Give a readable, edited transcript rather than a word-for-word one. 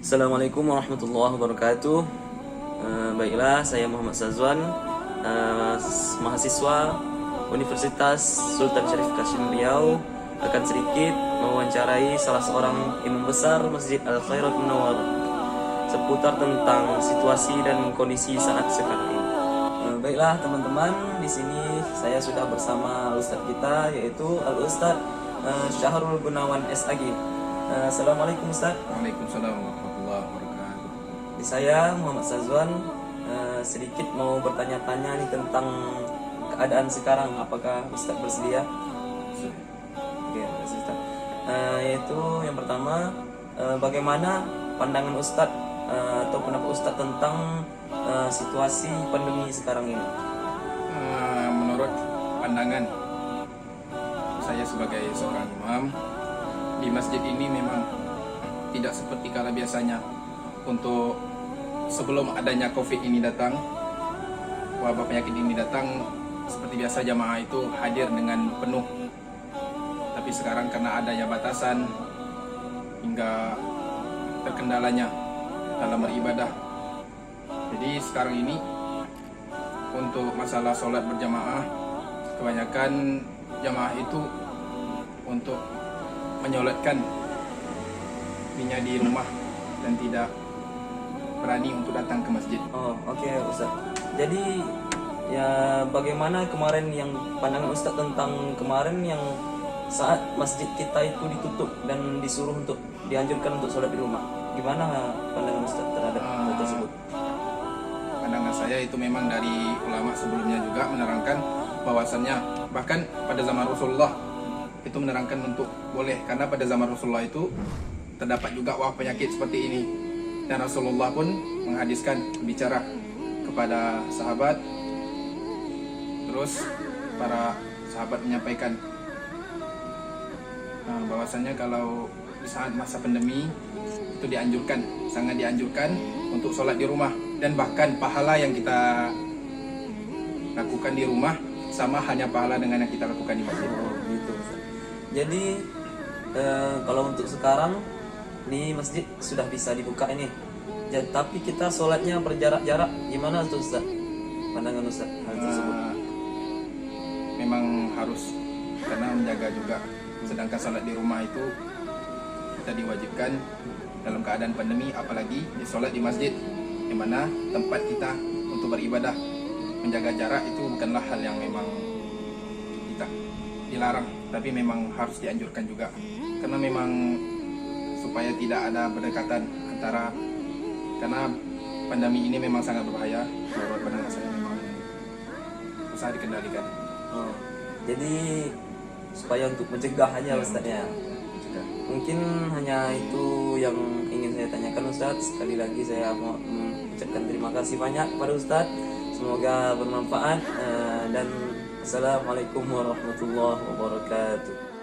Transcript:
Assalamualaikum warahmatullahi wabarakatuh. Baiklah, saya Muhammad Sazwan, mahasiswa Universitas Sultan Syarif Qasim Riau, akan sedikit mewawancarai salah seorang imam besar Masjid Al-Khairat Munawwar seputar tentang situasi dan kondisi saat sekarang ini. Baiklah teman-teman, di sini saya sudah bersama Ustadz kita, yaitu Al-Ustadz Syahrul Gunawan SAG. Assalamualaikum Ustadz. Waalaikumsalam warahmatullahi wabarakatuh. Di saya Muhammad Sazwan, sedikit mau bertanya-tanya nih tentang keadaan sekarang. Apakah Ustadz bersedia? Oke, makasih Ustadz. Yaitu yang pertama, bagaimana pandangan Ustadz atau pendapat Ustadz tentang situasi pandemi sekarang ini? Menurut pandangan saya sebagai seorang imam di masjid ini, memang tidak seperti kala biasanya. Untuk sebelum adanya COVID ini datang, wabah penyakit ini datang, seperti biasa jamaah itu hadir dengan penuh. Tapi sekarang karena adanya batasan hingga terkendalanya dalam beribadah, jadi sekarang ini untuk masalah sholat berjamaah, kebanyakan jamaah itu untuk menyolatkan dirinya di rumah dan tidak berani untuk datang ke masjid. Oh, oke Ustaz. Jadi ya, bagaimana kemarin yang pandangan Ustaz tentang kemarin yang saat masjid kita itu ditutup dan disuruh untuk dianjurkan untuk sholat di rumah? Gimana pandangan Ustaz terhadap hal tersebut? Pandangan saya itu memang dari ulama sebelumnya juga menerangkan bahwasannya, bahkan pada zaman Rasulullah itu menerangkan untuk boleh, karena pada zaman Rasulullah itu terdapat juga wabah penyakit seperti ini, dan Rasulullah pun menghadiskan bicara kepada sahabat, terus para sahabat menyampaikan bahwasannya kalau di saat masa pandemi itu dianjurkan, sangat dianjurkan untuk sholat di rumah, dan bahkan pahala yang kita lakukan di rumah sama hanya pahala dengan yang kita lakukan di masjid. Oh, gitu. Jadi kalau untuk sekarang di masjid sudah bisa dibuka ini. Tapi kita sholatnya berjarak-jarak, gimana tuh Ustaz? Pandangan Ustaz hal tersebut? Memang harus, karena menjaga juga. Sedangkan sholat di rumah itu kita diwajibkan dalam keadaan pandemi, apalagi di sholat di masjid, di mana tempat kita untuk beribadah. Menjaga jarak itu bukanlah hal yang memang kita dilarang, tapi memang harus dianjurkan juga, karena memang supaya tidak ada berdekatan antara, karena pandemi ini memang sangat berbahaya. Menurut pandangan saya memang usah dikendalikan. Oh, jadi supaya untuk mencegah aja Ustaz ya. Mungkin hanya itu yang ingin saya tanyakan Ustaz. Sekali lagi saya mau mengucapkan terima kasih banyak kepada Ustaz. Semoga bermanfaat, dan Assalamualaikum warahmatullahi wabarakatuh.